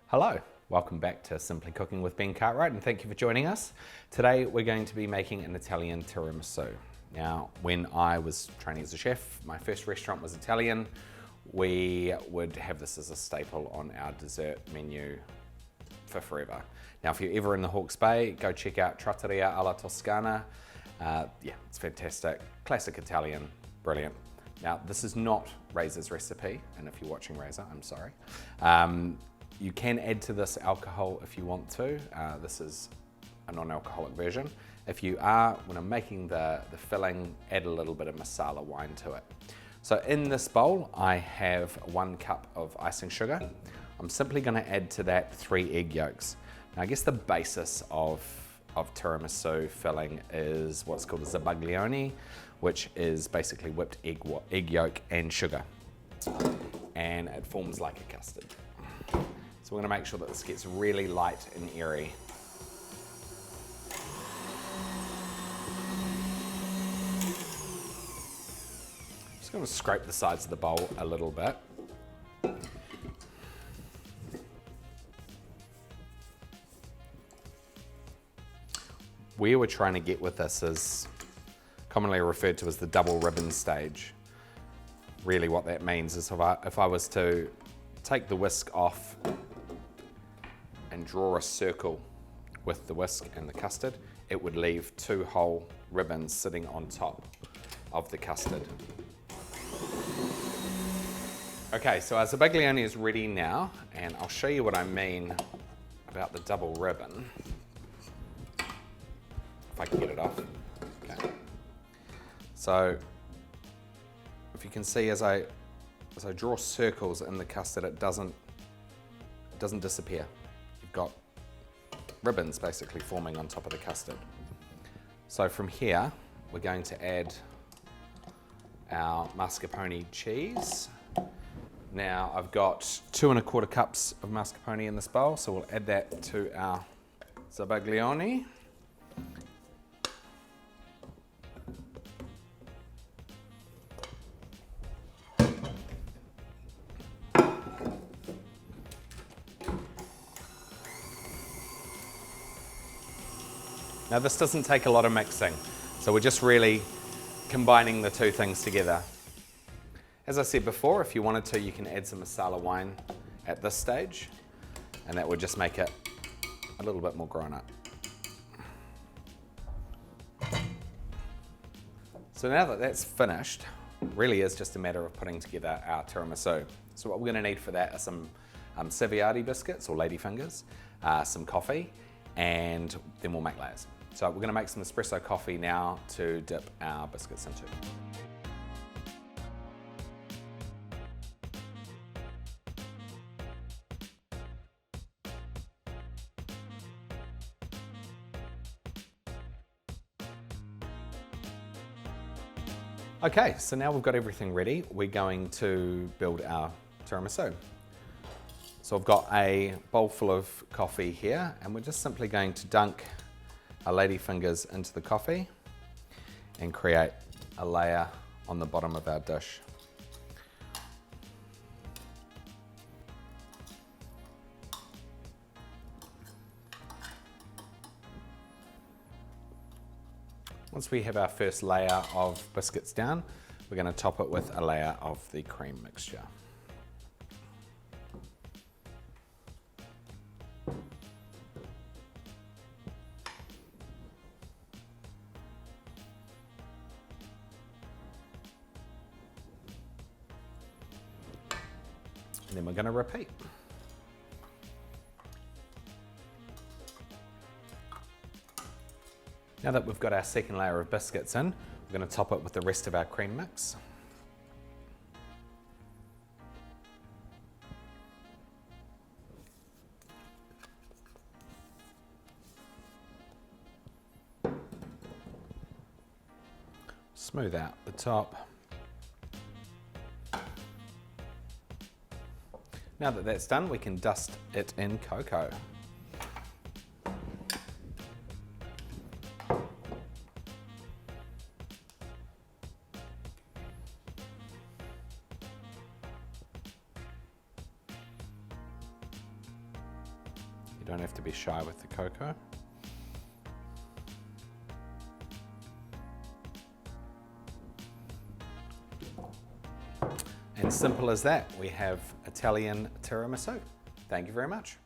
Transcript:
Hello, welcome back to Simply Cooking with Ben Cartwright, and thank you for joining us. Today we're going to be making an Italian tiramisu. Now, when I was training as a chef, my first restaurant was Italian. We would have this as a staple on our dessert menu for forever. Now, if you're ever in the Hawke's Bay, go check out Trattoria alla Toscana. Yeah, it's fantastic. Classic Italian, brilliant. Now, this is not Razor's recipe, and if you're watching Razor, I'm sorry. You can add to this alcohol if you want to. This is a non-alcoholic version. If you are, when I'm making the filling, add a little bit of masala wine to it. So in this bowl, I have 1 cup of icing sugar. I'm simply gonna add to that 3 egg yolks. Now I guess the basis of tiramisu filling is what's called a zabaglione, which is basically whipped egg yolk and sugar. And it forms like a custard. So we're going to make sure that this gets really light and airy. Just going to scrape the sides of the bowl a little bit. Where we're trying to get with this is commonly referred to as the double ribbon stage. Really what that means is if I was to take the whisk off and draw a circle with the whisk and the custard, it would leave 2 whole ribbons sitting on top of the custard. Okay, so our zabaglione is ready now, and I'll show you what I mean about the double ribbon. If I can get it off. Okay. So, if you can see as I draw circles in the custard, it doesn't disappear. You've got ribbons basically forming on top of the custard. So from here, we're going to add our mascarpone cheese. Now I've got 2 1/4 cups of mascarpone in this bowl, so we'll add that to our zabaglione. Now this doesn't take a lot of mixing, so we're just really combining the 2 things together. As I said before, if you wanted to, you can add some masala wine at this stage, and that would just make it a little bit more grown up. So now that that's finished, really is just a matter of putting together our tiramisu. So what we're going to need for that are some Saviati biscuits or ladyfingers, some coffee, and then we'll make layers. So we're going to make some espresso coffee now to dip our biscuits into. Okay, so now we've got everything ready, we're going to build our tiramisu. So I've got a bowl full of coffee here, and we're just simply going to dunk our ladyfingers into the coffee and create a layer on the bottom of our dish. Once we have our first layer of biscuits down, we're going to top it with a layer of the cream mixture. And then we're going to repeat. Now that we've got our second layer of biscuits in, we're going to top it with the rest of our cream mix. Smooth out the top. Now that that's done, we can dust it in cocoa. Don't have to be shy with the cocoa. And simple as that, we have Italian tiramisu. Thank you very much.